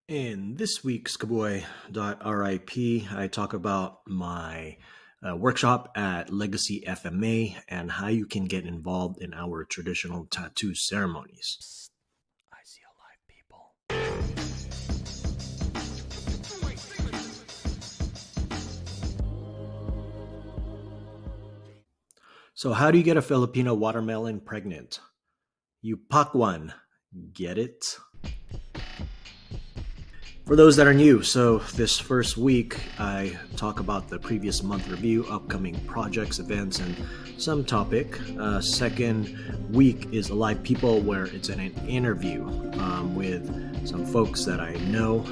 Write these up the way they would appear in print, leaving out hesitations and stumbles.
In this week's Kabuay.RIP, I talk about my workshop at Legacy FMA and how you can get involved in our traditional tattoo ceremonies. Psst, I see alive people. So, how do you get a Filipino watermelon pregnant? You puck one. Get it? For those that are new, so this first week I talk about the previous month review, upcoming projects, events, and some topic. Second week is Alive People, where it's an interview with some folks that I know,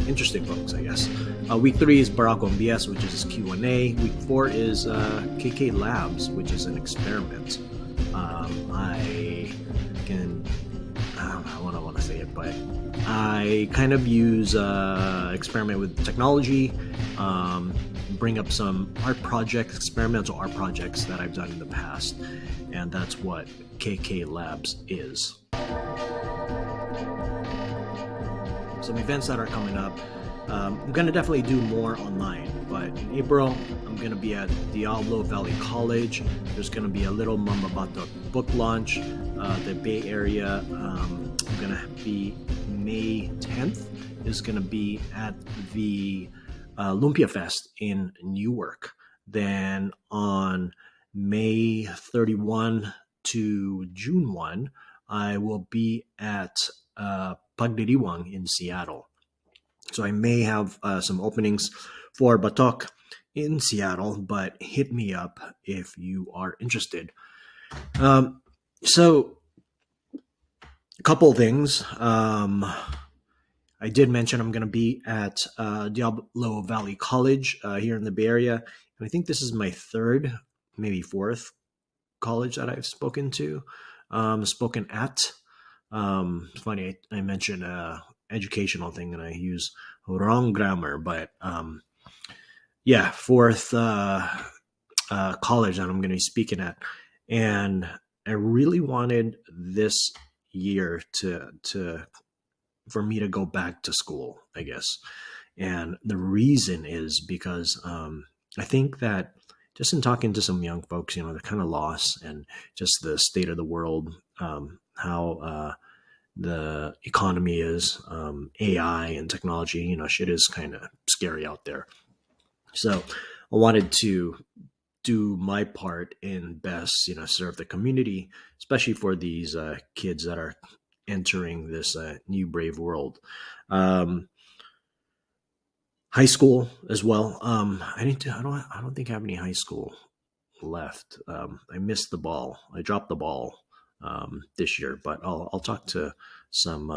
interesting folks, I guess. Week 3 is Barako MBS, which is Q&A. Week 4 is KK Labs, which is an experiment. I can I want to say it, but I kind of use experiment with technology, bring up some art projects, experimental art projects that I've done in the past, and that's what KK Labs is. Some events that are coming up. I'm going to definitely do more online, but in April, I'm going to be at Diablo Valley College. There's going to be a little Mama Batok book launch. The Bay Area, I'm going to be May 10th, is going to be at the Lumpia Fest in Newark. Then on May 31 to June 1, I will be at Pagdiriwang in Seattle. So I may have some openings for Batok in Seattle, but hit me up if you are interested. So a couple of things. I did mention I'm going to be at Diablo Valley College here in the Bay Area. And I think this is my third, maybe fourth college that I've spoken to, spoken at. It's funny, I mentioned educational thing and I use wrong grammar, but fourth college that I'm going to be speaking at. And I really wanted this year for me to go back to school, I guess. And the reason is because I think that just in talking to some young folks, they're kind of lost, and just the state of the world, how the economy is, AI and technology, shit is kind of scary out there. So I wanted to do my part in best, serve the community, especially for these kids that are entering this new brave world. High school as well. I don't think I have any high school left. I missed the ball. I dropped the ball this year, but I'll talk to some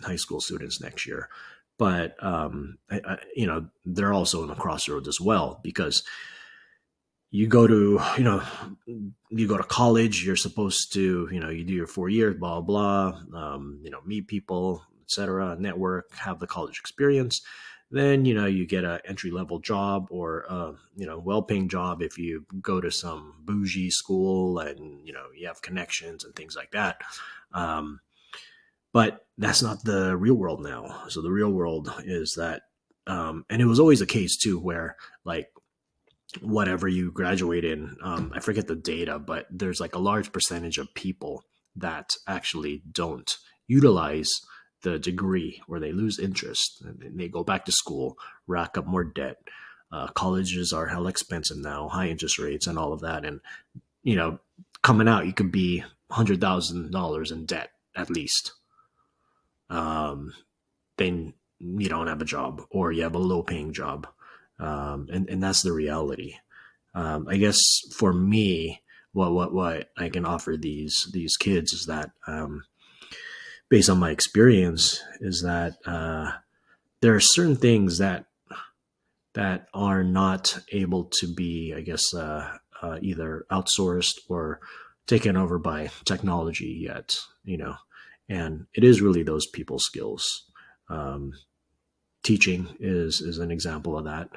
high school students next year. But they're also in the crossroads as well, because you go to college, you're supposed to, you do your 4 years, blah, blah, meet people, etc., network, have the college experience. Then, you get an entry-level job or, well-paying job if you go to some bougie school and, you have connections and things like that. But that's not the real world now. So the real world is that, and it was always the case too, where like whatever you graduate in, I forget the data, but there's like a large percentage of people that actually don't utilize the degree, where they lose interest and they go back to school, rack up more debt. Colleges are hell expensive now, high interest rates and all of that. And, coming out, you could be $100,000 in debt at least. Then you don't have a job, or you have a low paying job. And that's the reality. I guess for me, what I can offer these kids is that, based on my experience, is that there are certain things that are not able to be, I guess, either outsourced or taken over by technology yet, and it is really those people skills. Teaching is an example of that.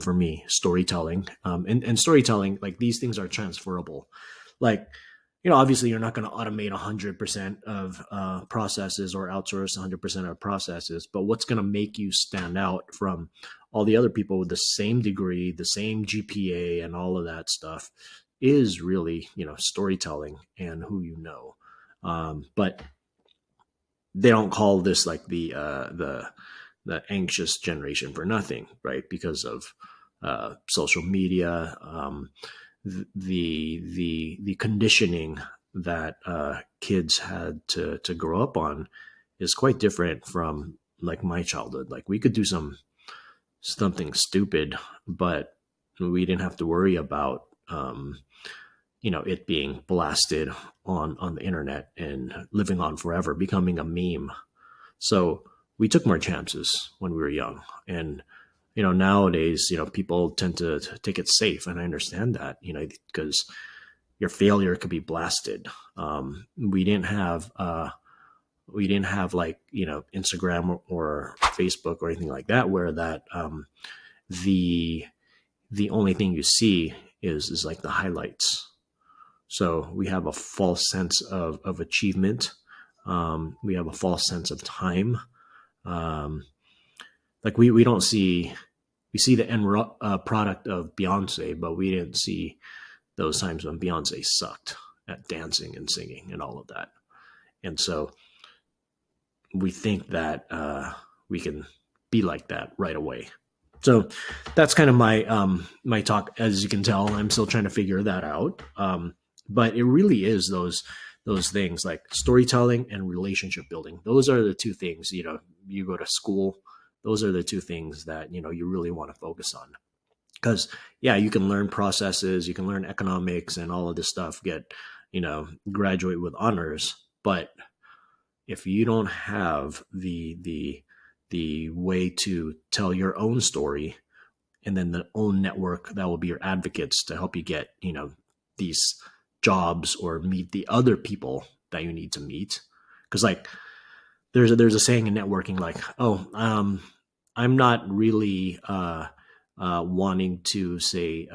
For me, storytelling, and storytelling, like these things are transferable. Like obviously you're not going to automate 100% of processes or outsource 100% of processes, but what's going to make you stand out from all the other people with the same degree, the same GPA, and all of that stuff is really, storytelling and who you know. But they don't call this like the anxious generation for nothing, right? Because of social media, the conditioning that kids had to grow up on is quite different from like my childhood. Like we could do something stupid, but we didn't have to worry about it being blasted on the internet and living on forever, becoming a meme. So we took more chances when we were young. And nowadays, people tend to take it safe, and I understand that, because your failure could be blasted. We didn't have like Instagram or Facebook or anything like that, where that the only thing you see is like the highlights. So we have a false sense of achievement. We have a false sense of time. Like we don't see, we see the end product of Beyonce, but we didn't see those times when Beyonce sucked at dancing and singing and all of that. And so we think that we can be like that right away. So that's kind of my talk. As you can tell, I'm still trying to figure that out. But it really is those things like storytelling and relationship building. Those are the two things, you go to school, those are the two things that, you really want to focus on. Because, yeah, you can learn processes, you can learn economics and all of this stuff, get, graduate with honors. But if you don't have the way to tell your own story, and then the own network that will be your advocates to help you get, these jobs or meet the other people that you need to meet. Because like there's a saying in networking, like, I'm not really wanting to say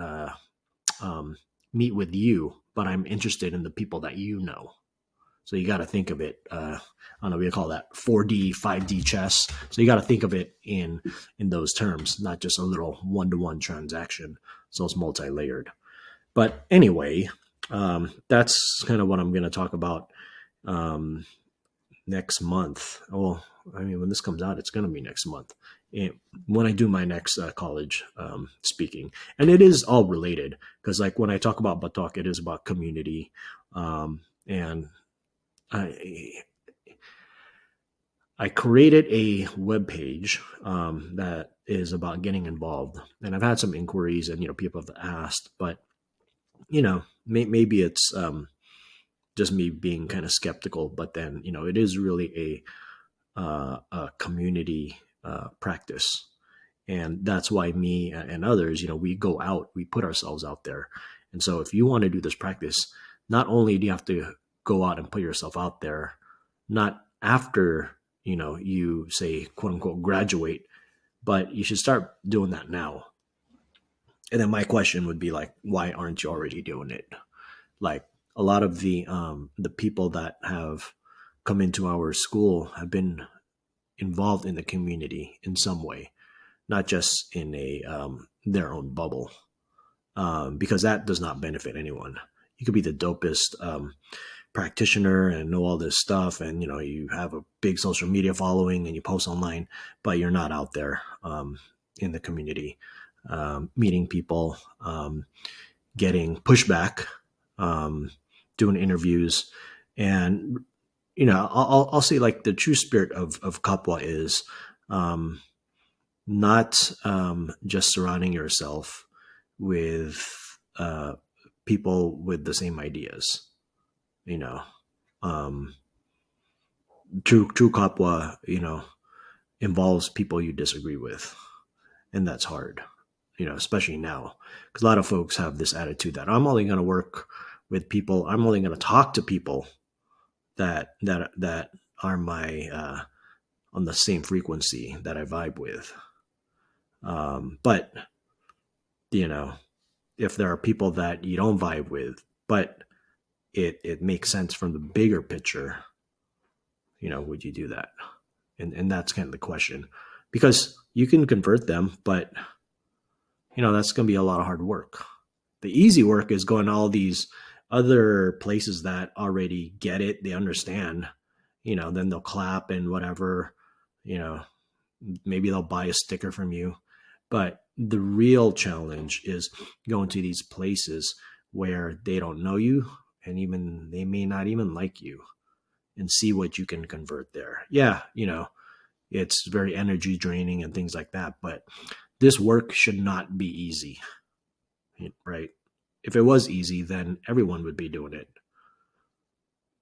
meet with you, but I'm interested in the people that you know. So you got to think of it. I don't know, we call that 4D, 5D chess. So you got to think of it in those terms, not just a little one-to-one transaction. So it's multi-layered. But anyway, that's kind of what I'm going to talk about next month. Well, I mean, when this comes out, it's going to be next month. And when I do my next college speaking. And it is all related, because like when I talk about Batok, it is about community. And I created a webpage that is about getting involved. And I've had some inquiries and, people have asked, but, maybe it's just me being kind of skeptical, but then, it is really a community practice. And that's why me and others, we go out, we put ourselves out there. And so if you want to do this practice, not only do you have to go out and put yourself out there, not after, you say, quote unquote, graduate, but you should start doing that now. And then my question would be like, why aren't you already doing it? Like a lot of the people that have come into our school have been involved in the community in some way, not just in their own bubble, because that does not benefit anyone. You could be the dopest practitioner and know all this stuff, and you have a big social media following and you post online, but you're not out there in the community, meeting people, getting pushback, doing interviews. And I'll say like the true spirit of Kapwa is not just surrounding yourself with people with the same ideas. True Kapwa, involves people you disagree with, and that's hard. Especially now, because a lot of folks have this attitude that I'm only going to work with people, I'm only going to talk to people that are my on the same frequency that I vibe with. But if there are people that you don't vibe with, but it makes sense from the bigger picture, would you do that? And that's kind of the question, because you can convert them, but that's going to be a lot of hard work. The easy work is going to all these other places that already get it, they understand, then they'll clap and whatever, you know, maybe they'll buy a sticker from you. But the real challenge is going to these places where they don't know you, and even they may not even like you, and see what you can convert there. Yeah, it's very energy draining and things like that, but this work should not be easy, right? If it was easy, then everyone would be doing it.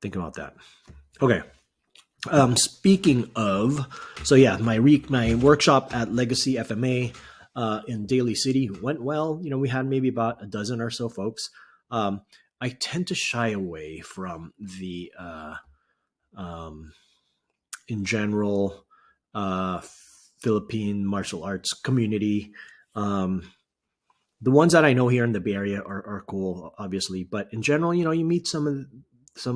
Think about that. Okay. Speaking of, so yeah, my workshop at Legacy FMA in Daly City went well. We had maybe about a dozen or so folks. I tend to shy away from the in general uh, Philippine martial arts community. Um, the ones that I know here in the Bay Area are cool, obviously, but in general, you meet some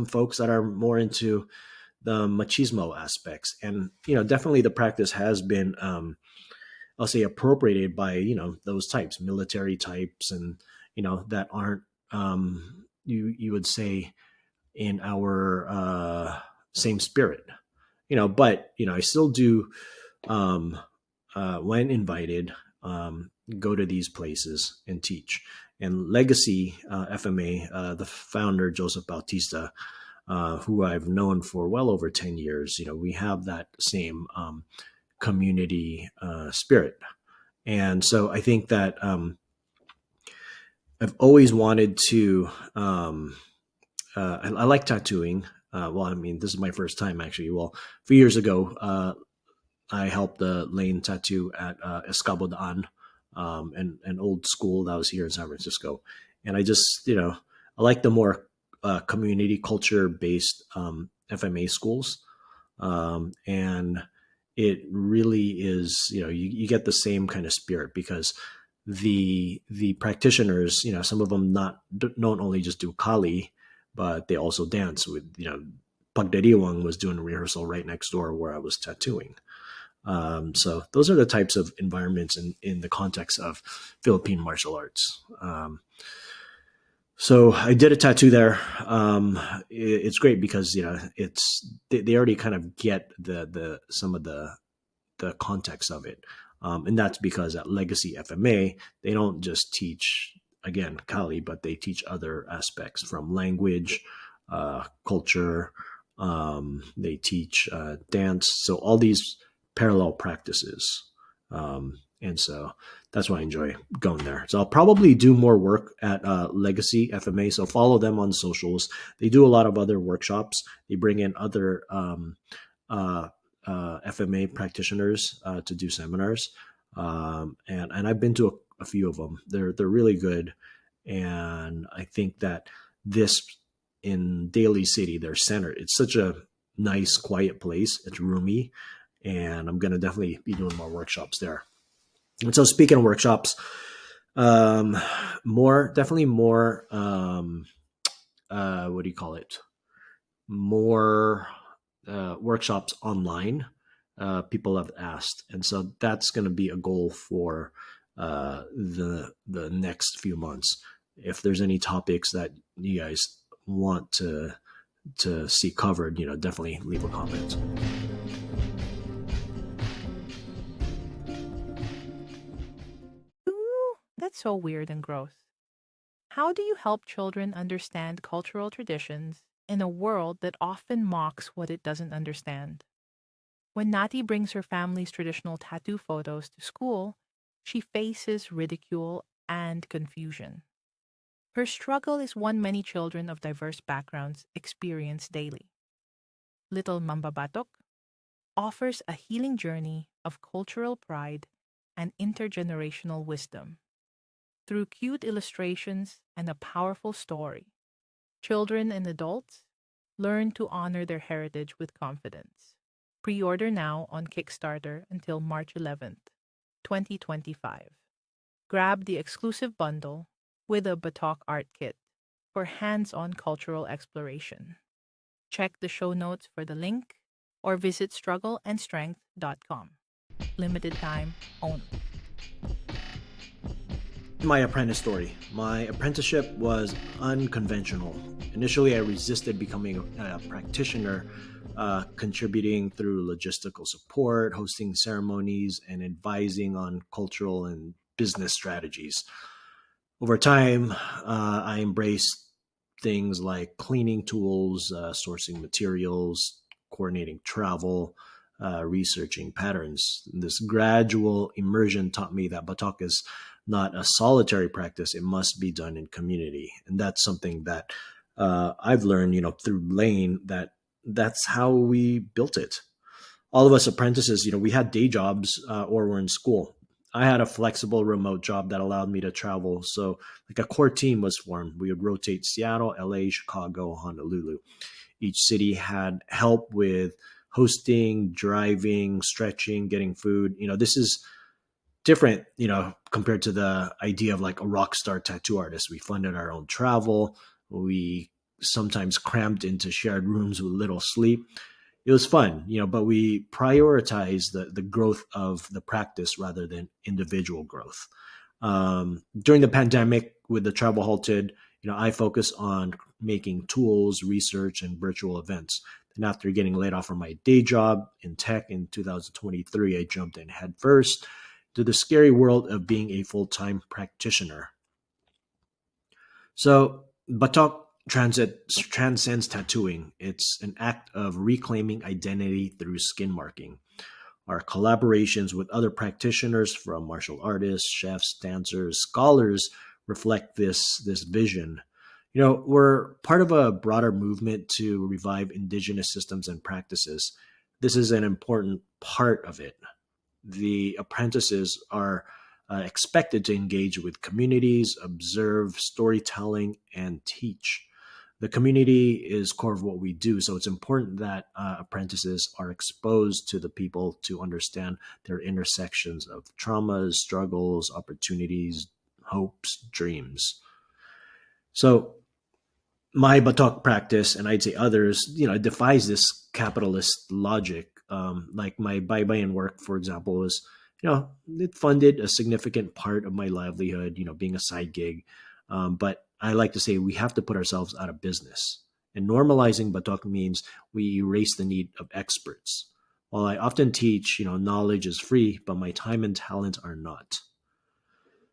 folks that are more into the machismo aspects, and definitely the practice has been, I'll say, appropriated by those types, military types, and that aren't, you would say, in our same spirit, but I still do, um, when invited, go to these places and teach. And Legacy FMA, the founder Joseph Bautista, who I've known for well over 10 years, we have that same community spirit. And so I think that I've always wanted to, I like tattooing. Well, I mean, this is my first time actually. Well, a few years ago, I helped the lane tattoo at Escabodaan, an old school that was here in San Francisco. And I just, I like the more community culture based FMA schools. And it really is, you get the same kind of spirit, because the practitioners, some of them don't only just do Kali, but they also dance with, Pagdiriwang was doing a rehearsal right next door where I was tattooing. So those are the types of environments in the context of Philippine martial arts. So I did a tattoo there. It's great because they already kind of get the some of the context of it, and that's because at Legacy FMA they don't just teach, again, Kali, but they teach other aspects from language, culture. They teach dance. So all these parallel practices. And so that's why I enjoy going there. So I'll probably do more work at Legacy FMA. So follow them on socials. They do a lot of other workshops. They bring in other FMA practitioners to do seminars. And I've been to a few of them. They're really good. And I think that this in Daly City, their center, it's such a nice, quiet place. It's roomy. And I'm going to definitely be doing more workshops there. And so speaking of workshops, definitely more, what do you call it? More workshops online. People have asked. And so that's going to be a goal for the next few months. If there's any topics that you guys want to see covered, definitely leave a comment. Ooh, that's so weird and gross. How do you help children understand cultural traditions in a world that often mocks what it doesn't understand? When Nati brings her family's traditional tattoo photos to school, she faces ridicule and confusion. Her struggle is one many children of diverse backgrounds experience daily. Little Mamba Batok offers a healing journey of cultural pride and intergenerational wisdom. Through cute illustrations and a powerful story, children and adults learn to honor their heritage with confidence. Pre-order now on Kickstarter until March 11th, 2025. Grab the exclusive bundle with a Batok art kit for hands-on cultural exploration. Check the show notes for the link or visit struggleandstrength.com. Limited time only. My apprentice story. My apprenticeship was unconventional. Initially, I resisted becoming a practitioner, contributing through logistical support, hosting ceremonies, and advising on cultural and business strategies. Over time, I embraced things like cleaning tools, sourcing materials, coordinating travel, researching patterns. This gradual immersion taught me that Batok is not a solitary practice; it must be done in community, and that's something that I've learned, through Lane. That's how we built it. All of us apprentices, we had day jobs or were in school. I had a flexible remote job that allowed me to travel. So, like a core team was formed. We would rotate Seattle, LA, Chicago, Honolulu. Each city had help with hosting, driving, stretching, getting food. This is different, compared to the idea of like a rock star tattoo artist. We funded our own travel. We sometimes cramped into shared rooms with little sleep. It was fun, but we prioritized the growth of the practice rather than individual growth. During the pandemic, with the travel halted, I focused on making tools, research, and virtual events. And after getting laid off from my day job in tech in 2023, I jumped in headfirst to the scary world of being a full-time practitioner. So Batok transcends tattooing. It's an act of reclaiming identity through skin marking. Our collaborations with other practitioners, from martial artists, chefs, dancers, scholars, reflect this vision. We're part of a broader movement to revive indigenous systems and practices. This is an important part of it. The apprentices are expected to engage with communities, observe storytelling, and teach. The community is core of what we do, so it's important that apprentices are exposed to the people to understand their intersections of traumas, struggles, opportunities, hopes, dreams. So my Batok practice, and I'd say others, it defies this capitalist logic. Like my Baybayin work, for example, was, it funded a significant part of my livelihood, being a side gig. But I like to say we have to put ourselves out of business. And normalizing Batok means we erase the need of experts. While I often teach, knowledge is free, but my time and talent are not.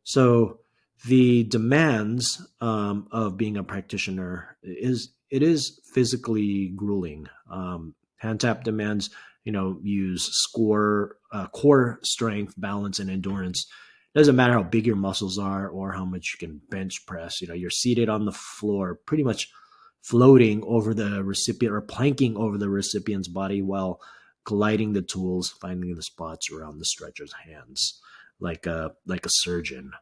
So the demands of being a practitioner is physically grueling. Hand tap demands, use core strength, balance, and endurance. Doesn't matter how big your muscles are or how much you can bench press. You're seated on the floor, pretty much floating over the recipient or planking over the recipient's body while gliding the tools, finding the spots around the stretcher's hands, like a surgeon.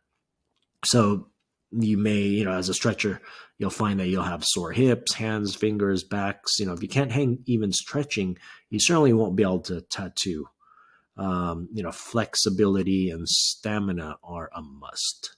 So you may, as a stretcher, you'll find that you'll have sore hips, hands, fingers, backs. If you can't hang even stretching, you certainly won't be able to tattoo. Flexibility and stamina are a must.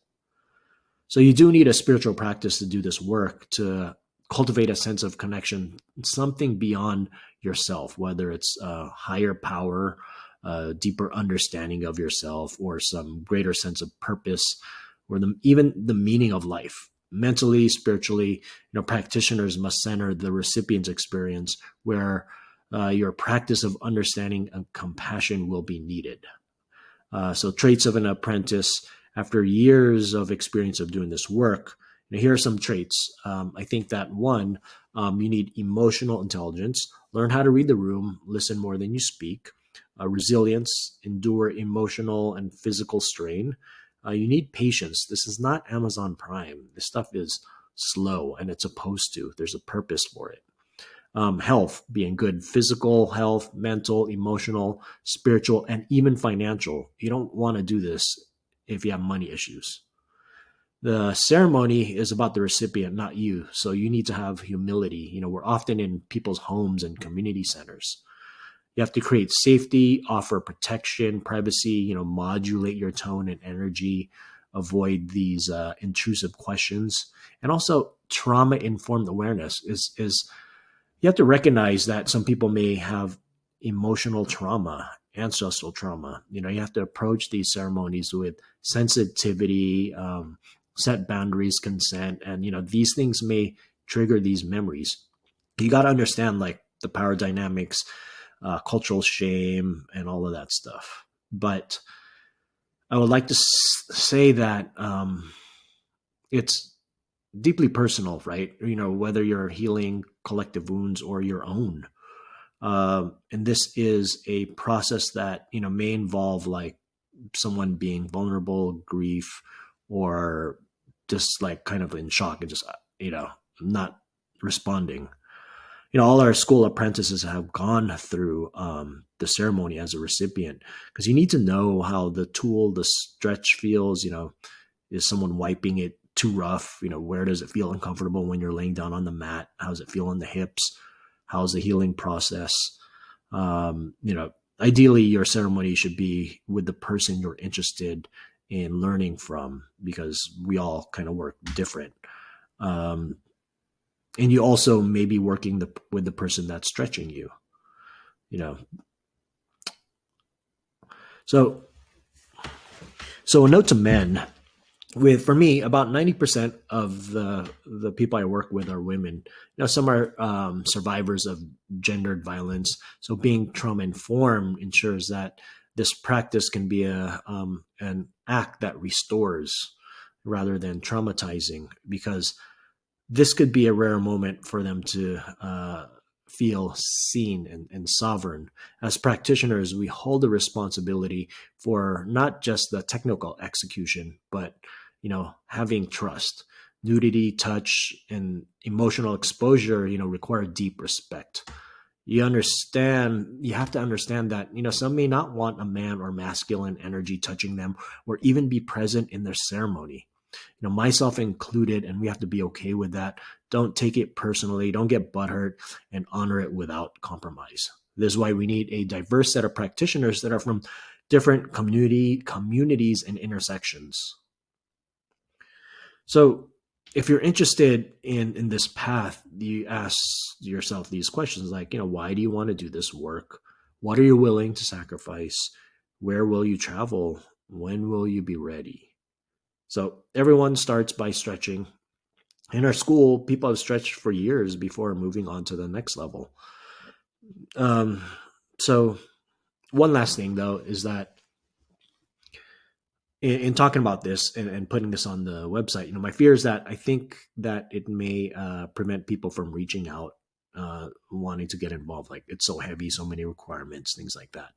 So you do need a spiritual practice to do this work, to cultivate a sense of connection, something beyond yourself, whether it's a higher power, a deeper understanding of yourself, or some greater sense of purpose, or even the meaning of life. Mentally, spiritually, practitioners must center the recipient's experience, where your practice of understanding and compassion will be needed. So traits of an apprentice after years of experience of doing this work. Here are some traits. I think that one, you need emotional intelligence, learn how to read the room, listen more than you speak, resilience, endure emotional and physical strain. You need patience. This is not Amazon Prime. This stuff is slow, and it's supposed to. There's a purpose for it. Health, being good physical health, mental, emotional, spiritual, and even financial. You don't want to do this if you have money issues. The ceremony is about the recipient, not you. So you need to have humility. We're often in people's homes and community centers. You have to create safety, offer protection, privacy, modulate your tone and energy, avoid these intrusive questions, and also trauma-informed awareness is you have to recognize that some people may have emotional trauma, ancestral trauma. You have to approach these ceremonies with sensitivity, set boundaries, consent, and these things may trigger these memories. You got to understand like the power dynamics, cultural shame, and all of that stuff. But I would like to say that it's deeply personal, right? Whether you're healing collective wounds or your own. And this is a process that, may involve like someone being vulnerable, grief, or just like kind of in shock and just, not responding. All our school apprentices have gone through the ceremony as a recipient, because you need to know how the tool, the stretch feels. Is someone wiping it too rough? Where does it feel uncomfortable when you're laying down on the mat? How does it feel in the hips? How's the healing process? Ideally, your ceremony should be with the person you're interested in learning from, because we all kind of work different. And you also may be working with the person that's stretching you, So a note to men. For me, about 90% of the people I work with are women. Some are survivors of gendered violence. So being trauma informed ensures that this practice can be an act that restores rather than traumatizing, because this could be a rare moment for them to feel seen and sovereign. As practitioners, we hold the responsibility for not just the technical execution, but having trust. Nudity, touch, and emotional exposure, require deep respect. You have to understand that, some may not want a man or masculine energy touching them or even be present in their ceremony. Myself included, and we have to be okay with that. Don't take it personally. Don't get butthurt, and honor it without compromise. This is why we need a diverse set of practitioners that are from different communities and intersections. So if you're interested in this path, you ask yourself these questions like, why do you want to do this work? What are you willing to sacrifice? Where will you travel? When will you be ready? So everyone starts by stretching. In our school, people have stretched for years before moving on to the next level. So one last thing, though, is that in talking about this and putting this on the website, my fear is that I think that it may prevent people from reaching out, wanting to get involved. Like, it's so heavy, so many requirements, things like that.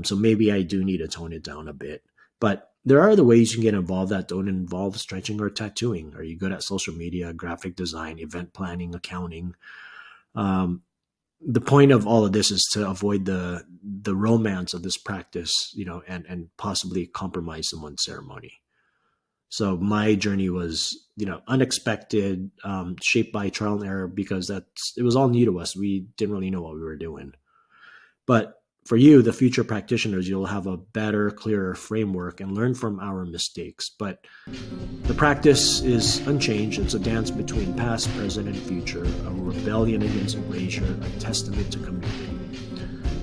So maybe I do need to tone it down a bit. But there are other ways you can get involved that don't involve stretching or tattooing. Are you good at social media, graphic design, event planning, accounting? The point of all of this is to avoid the romance of this practice, and possibly compromise someone's ceremony. So my journey was, unexpected, shaped by trial and error, because it was all new to us. We didn't really know what we were doing. But for you, the future practitioners, you'll have a better, clearer framework and learn from our mistakes. But the practice is unchanged. It's a dance between past, present, and future, a rebellion against erasure, a testament to community.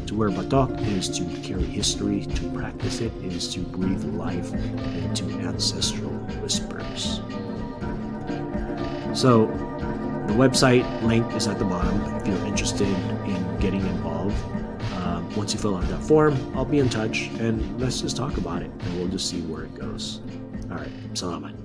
To wear Batok is to carry history. To practice it is to breathe life into ancestral whispers. So the website link is at the bottom if you're interested in getting involved. Once you fill out that form, I'll be in touch, and let's just talk about it, and we'll just see where it goes. All right, salamat.